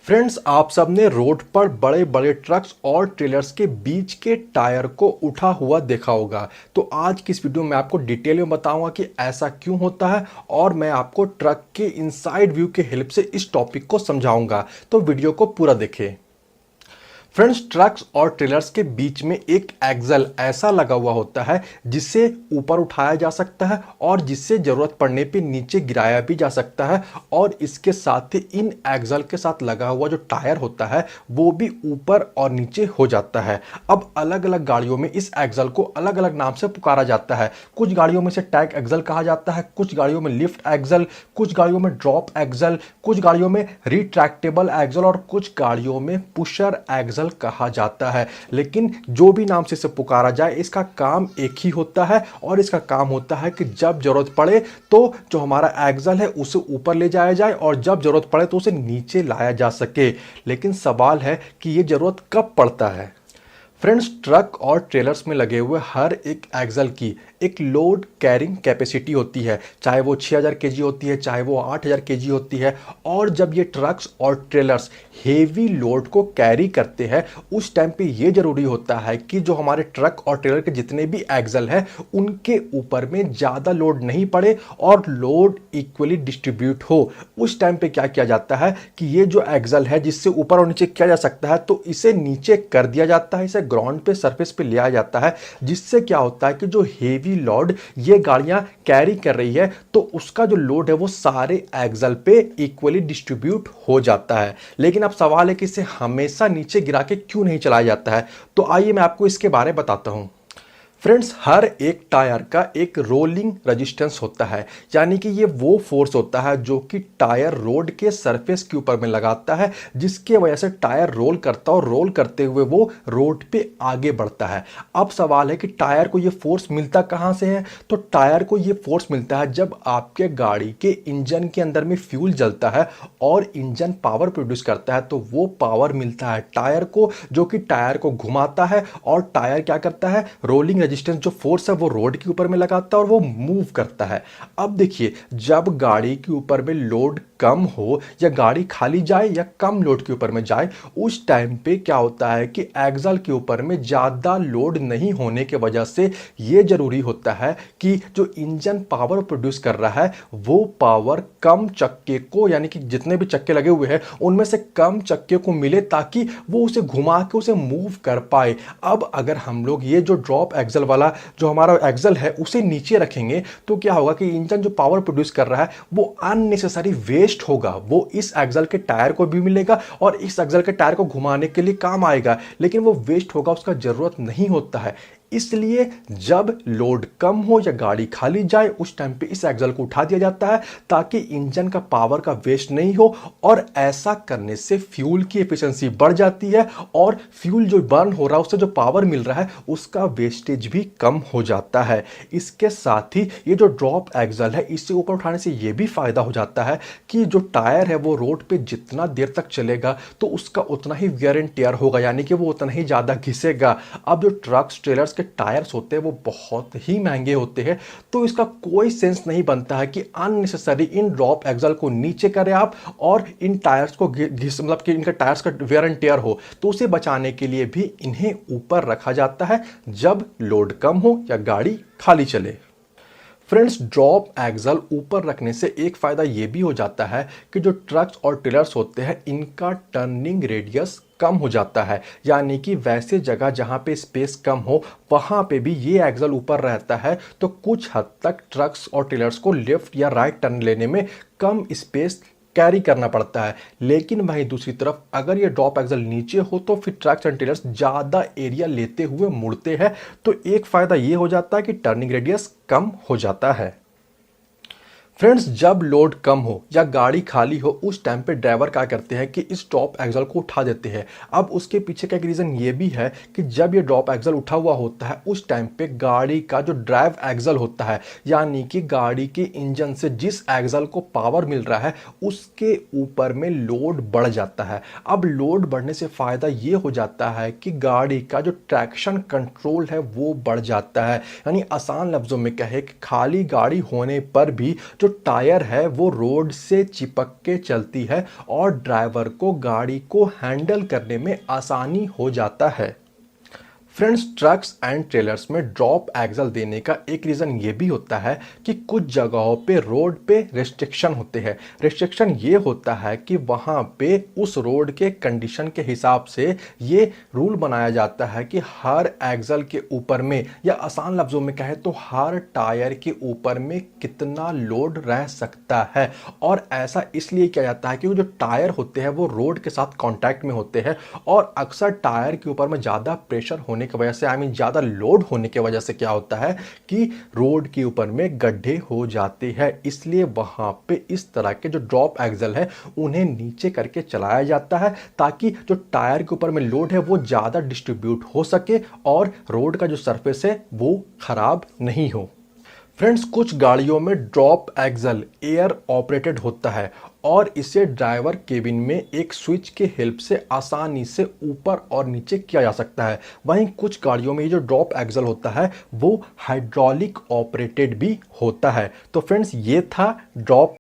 Friends, आप सबने road पर बड़े बड़े ट्रक्स और ट्रेलर्स के बीच के टायर को उठा हुआ देखा होगा। तो आज की इस वीडियो में आपको डिटेल में बताऊंगा कि ऐसा क्यों होता है और मैं आपको ट्रक के इनसाइड व्यू के हेल्प से इस टॉपिक को समझाऊंगा। तो वीडियो को पूरा देखें। फ्रेंड्स, ट्रक्स और ट्रेलर्स के बीच में एक एक्सल ऐसा लगा हुआ होता है जिसे ऊपर उठाया जा सकता है और जिससे जरूरत पड़ने पे नीचे गिराया भी जा सकता है। और इसके साथ ही इन एक्सल के साथ लगा हुआ जो टायर होता है वो भी ऊपर और नीचे हो जाता है। अब अलग अलग गाड़ियों में इस एक्सल को अलग अलग नाम से पुकारा जाता है। कुछ गाड़ियों में से टैग एक्सल कहा जाता है, कुछ गाड़ियों में लिफ्ट एक्सल, कुछ गाड़ियों में ड्रॉप एक्सल, कुछ गाड़ियों में रिट्रैक्टेबल एक्सल और कुछ गाड़ियों में पुशर एक्सल कहा जाता है। लेकिन जो भी नाम से इसे पुकारा जाए, इसका काम एक ही होता है और इसका काम होता है कि जब जरूरत पड़े तो जो हमारा एक्सल है उसे ऊपर ले जाया जाए और जब जरूरत पड़े तो उसे नीचे लाया जा सके। लेकिन सवाल है कि यह जरूरत कब पड़ता है। फ्रेंड्स, ट्रक और ट्रेलर्स में लगे हुए हर एक एक्सल की एक लोड कैरिंग कैपेसिटी होती है, चाहे वो 6000 केजी होती है, चाहे वो 8000 केजी होती है। और जब ये ट्रक्स और ट्रेलर्स हेवी लोड को कैरी करते हैं उस टाइम पे ये जरूरी होता है कि जो हमारे ट्रक और ट्रेलर के जितने भी एक्सल है उनके ऊपर में ज़्यादा लोड नहीं पड़े और लोड इक्वली डिस्ट्रीब्यूट हो। उस टाइम पे क्या किया जाता है कि ये जो एक्सल है जिससे ऊपर और नीचे किया जा सकता है तो इसे नीचे कर दिया जाता है, इसे ग्राउंड पे सरफेस पे लिया जाता है। जिससे क्या होता है कि जो हेवी लोड ये गाड़ियां कैरी कर रही है तो उसका जो लोड है वो सारे एक्सल पे इक्वली डिस्ट्रीब्यूट हो जाता है। लेकिन अब सवाल है कि इसे हमेशा नीचे गिरा के क्यों नहीं चलाया जाता है। तो आइए मैं आपको इसके बारे में बताता हूं। फ्रेंड्स, हर एक टायर का एक रोलिंग रेजिस्टेंस होता है, यानी कि ये वो फोर्स होता है जो कि टायर रोड के सरफेस के ऊपर में लगाता है, जिसके वजह से टायर रोल करता है और रोल करते हुए वो रोड पे आगे बढ़ता है। अब सवाल है कि टायर को ये फोर्स मिलता कहाँ से है। तो टायर को ये फोर्स मिलता है जब आपके गाड़ी के इंजन के अंदर में फ्यूल जलता है और इंजन पावर प्रोड्यूस करता है तो वो पावर मिलता है टायर को, जो कि टायर को घुमाता है। और टायर क्या करता है, रोलिंग रेजिस्टेंस जो फोर्स है वो रोड के ऊपर में लगाता है और वो मूव करता है। अब देखिए, जब गाड़ी के ऊपर में लोड कम हो या गाड़ी खाली जाए या कम लोड के ऊपर में जाए, उस टाइम पे क्या होता है कि एक्सल के ऊपर में ज्यादा लोड नहीं होने के वजह से ये जरूरी होता है कि जो इंजन पावर प्रोड्यूस कर रहा है वो पावर कम चक्के को, यानी कि जितने भी चक्के लगे हुए हैं उनमें से कम चक्के को मिले ताकि वो उसे घुमा के उसे मूव कर पाए। अब अगर हम लोग ये जो ड्रॉप एक्सल वाला जो हमारा एक्सल है उसे नीचे रखेंगे तो क्या होगा कि इंजन जो पावर प्रोड्यूस कर रहा है वो अननेसेसरी वेस्ट होगा। वो इस एक्सल के टायर को भी मिलेगा और इस एक्सल के टायर को घुमाने के लिए काम आएगा, लेकिन वो वेस्ट होगा, उसका जरूरत नहीं होता है। इसलिए जब लोड कम हो या गाड़ी खाली जाए उस टाइम पे इस एक्सल को उठा दिया जाता है ताकि इंजन का पावर का वेस्ट नहीं हो। और ऐसा करने से फ्यूल की एफिशिएंसी बढ़ जाती है और फ्यूल जो बर्न हो रहा है उससे जो पावर मिल रहा है उसका वेस्टेज भी कम हो जाता है। इसके साथ ही ये जो ड्रॉप एक्सल है इससे ऊपर उठाने से ये भी फायदा हो जाता है कि जो टायर है वो रोड पे जितना देर तक चलेगा तो उसका उतना ही वियर एंड टेयर होगा, यानी कि वो उतना ही ज्यादा घिसेगा। अब जो ट्रक्स ट्रेलर्स के टायर्स होते हैं वो बहुत ही महंगे होते हैं, तो इसका कोई सेंस नहीं बनता है कि अननेसेसरी इन ड्रॉप एक्सल को नीचे करें आप और इन टायर्स को घिस मतलब कि इनका टायर्स का वेयर एंड टेयर हो। तो उसे बचाने के लिए भी इन्हें ऊपर रखा जाता है जब लोड कम हो या गाड़ी खाली चले। फ्रेंड्स, ड्रॉप एक्सल ऊपर रखने से एक फायदा यह भी हो जाता है कि जो ट्रक्स और ट्रेलर्स होते हैं इनका टर्निंग रेडियस कम हो जाता है, यानी कि वैसे जगह जहां पे स्पेस कम हो वहां पे भी ये एक्सल ऊपर रहता है तो कुछ हद तक ट्रक्स और ट्रेलर्स को लेफ्ट या राइट टर्न लेने में कम स्पेस कैरी करना पड़ता है। लेकिन वहीं दूसरी तरफ अगर ये ड्रॉप एक्सल नीचे हो तो फिर ट्रक्स एंड ट्रेलर्स ज्यादा एरिया लेते हुए मुड़ते हैं, तो एक फायदा ये हो जाता है कि टर्निंग रेडियस कम हो जाता है। फ्रेंड्स, जब लोड कम हो या गाड़ी खाली हो उस टाइम पे ड्राइवर क्या करते हैं कि इस ड्रॉप एक्सल को उठा देते हैं। अब उसके पीछे का एक रीज़न ये भी है कि जब ये ड्रॉप एक्सल उठा हुआ होता है उस टाइम पे गाड़ी का जो ड्राइव एक्सल होता है, यानी कि गाड़ी के इंजन से जिस एक्सल को पावर मिल रहा है उसके ऊपर में लोड बढ़ जाता है। अब लोड बढ़ने से फ़ायदा ये हो जाता है कि गाड़ी का जो ट्रैक्शन कंट्रोल है वो बढ़ जाता है। यानी आसान लफ्ज़ों में कहे कि खाली गाड़ी होने पर भी जो जो टायर है वो रोड से चिपक के चलती है और ड्राइवर को गाड़ी को हैंडल करने में आसानी हो जाता है। फ्रेंड्स, ट्रक्स एंड ट्रेलर्स में ड्रॉप एक्सल देने का एक रीज़न ये भी होता है कि कुछ जगहों पे रोड पे रिस्ट्रिक्शन होते हैं। रिस्ट्रिक्शन ये होता है कि वहाँ पे उस रोड के कंडीशन के हिसाब से ये रूल बनाया जाता है कि हर एक्सल के ऊपर में, या आसान लफ्ज़ों में कहे तो हर टायर के ऊपर में कितना लोड रह सकता है। और ऐसा इसलिए किया जाता है क्योंकि जो टायर होते हैं वो रोड के साथ कॉन्टैक्ट में होते हैं और अक्सर टायर के ऊपर में ज़्यादा प्रेशर होने की वजह से, ज़्यादा लोड होने की वजह से क्या होता है कि रोड के ऊपर में गड्ढे हो जाते हैं। इसलिए वहां पे इस तरह के जो ड्रॉप एक्सल है उन्हें नीचे करके चलाया जाता है ताकि जो टायर के ऊपर में लोड है वो ज़्यादा डिस्ट्रीब्यूट हो सके और रोड का जो सरफेस है वो खराब नहीं हो। फ्रेंड्स, कुछ गाड़ियों में ड्रॉप एक्सल एयर ऑपरेटेड होता है और इसे ड्राइवर केबिन में एक स्विच के हेल्प से आसानी से ऊपर और नीचे किया जा सकता है। वहीं कुछ गाड़ियों में ये जो ड्रॉप एक्सल होता है वो हाइड्रोलिक ऑपरेटेड भी होता है। तो फ्रेंड्स, ये था ड्रॉप